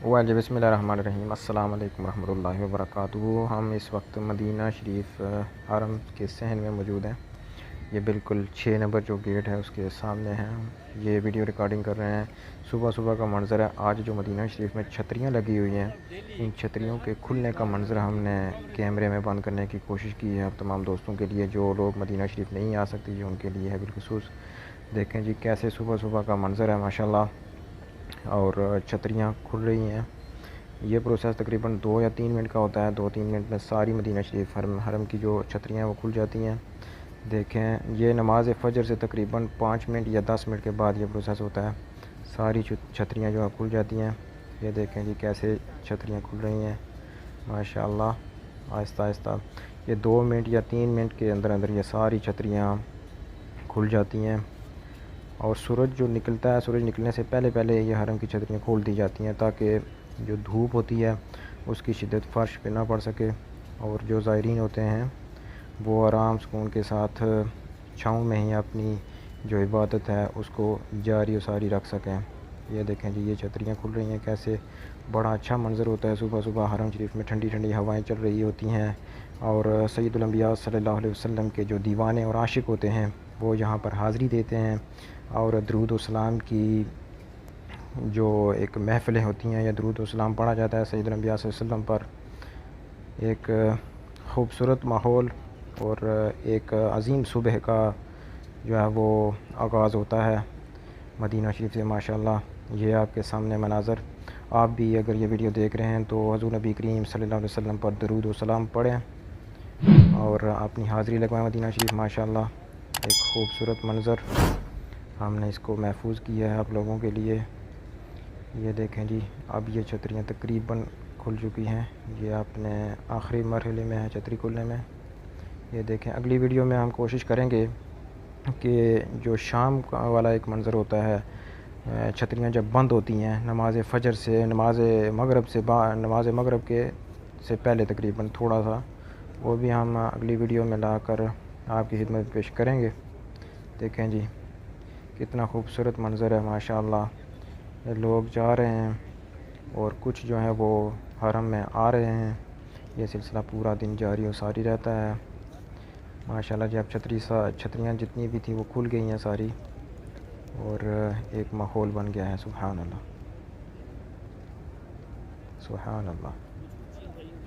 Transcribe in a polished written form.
واجب بسم اللہ الرحمن الرحیم۔ السلام علیکم ورحمۃ اللہ وبرکاتہ۔ ہم اس وقت مدینہ شریف حرم کے صحن میں موجود ہیں۔ یہ بالکل 6 نمبر جو گیٹ ہے اس کے سامنے ہیں۔ یہ ویڈیو ریکارڈنگ کر رہے ہیں۔ صبح صبح کا منظر ہے۔ آج جو مدینہ شریف میں چھتریاں لگی ہوئی ہیں، ان چھتریوں کے کھلنے کا منظر ہم نے کیمرے میں بند کرنے کی کوشش کی ہے اب تمام دوستوں کے لیے جو لوگ مدینہ شریف نہیں آ سکتے، یہ ان کے لیے ہے بالخصوص۔ دیکھیں جی کیسے صبح صبح کا منظر ہے ماشاءاللہ، اور چھتریاں کھل رہی ہیں۔ یہ پروسیس تقریباً 2 یا 3 منٹ کا ہوتا ہے۔ 2-3 منٹ میں ساری مدینہ شریف حرم کی جو چھتریاں ہیں وہ کھل جاتی ہیں۔ دیکھیں یہ نماز فجر سے تقریباً 5 منٹ یا 10 منٹ کے بعد یہ پروسیس ہوتا ہے۔ ساری چھتریاں جو ہیں کھل جاتی ہیں۔ یہ دیکھیں جی کیسے چھتریاں کھل رہی ہیں ماشاءاللہ آہستہ آہستہ۔ یہ 2 منٹ یا 3 منٹ کے اندر اندر یہ ساری چھتریاں کھل جاتی ہیں، اور سورج جو نکلتا ہے، سورج نکلنے سے پہلے پہلے یہ حرم کی چھتریاں کھول دی جاتی ہیں تاکہ جو دھوپ ہوتی ہے اس کی شدت فرش پہ نہ پڑ سکے، اور جو زائرین ہوتے ہیں وہ آرام سکون کے ساتھ چھاؤں میں ہی اپنی جو عبادت ہے اس کو جاری و ساری رکھ سکیں۔ یہ دیکھیں جی یہ چھتریاں کھل رہی ہیں، کیسے بڑا اچھا منظر ہوتا ہے صبح صبح حرم شریف میں۔ ٹھنڈی ٹھنڈی ہوائیں چل رہی ہوتی ہیں، اور سید الانبیاء صلی اللہ علیہ وسلم کے جو دیوانے اور عاشق ہوتے ہیں وہ یہاں پر حاضری دیتے ہیں، اور درود و سلام کی جو ایک محفلیں ہوتی ہیں یا درود و سلام پڑھا جاتا ہے سید الانبیاء صلی اللہ علیہ وسلم پر۔ ایک خوبصورت ماحول اور ایک عظیم صبح کا جو ہے وہ آغاز ہوتا ہے مدینہ شریف سے ماشاءاللہ۔ یہ آپ کے سامنے مناظر، آپ بھی اگر یہ ویڈیو دیکھ رہے ہیں تو حضور نبی کریم صلی اللہ علیہ وسلم پر درود و سلام پڑھیں اور اپنی حاضری لگوائیں مدینہ شریف ماشاءاللہ۔ ایک خوبصورت منظر ہم نے اس کو محفوظ کیا ہے آپ لوگوں کے لیے۔ یہ دیکھیں جی اب یہ چھتریاں تقریباً کھل چکی ہیں، یہ اپنے آخری مرحلے میں ہے چھتری کھلنے میں۔ یہ دیکھیں اگلی ویڈیو میں ہم کوشش کریں گے کہ جو شام والا ایک منظر ہوتا ہے، چھتریاں جب بند ہوتی ہیں نماز فجر سے، نماز مغرب کے سے پہلے تقریباً تھوڑا سا، وہ بھی ہم اگلی ویڈیو میں لا کر آپ کی خدمت پیش کریں گے۔ دیکھیں جی کتنا خوبصورت منظر ہے ماشاءاللہ۔ لوگ جا رہے ہیں اور کچھ جو ہیں وہ حرم میں آ رہے ہیں۔ یہ سلسلہ پورا دن جاری و ساری رہتا ہے ماشاءاللہ جی۔ اب چھتریاں جتنی بھی تھیں وہ کھل گئی ہیں ساری، اور ایک ماحول بن گیا ہے۔ سبحان اللہ سبحان اللہ۔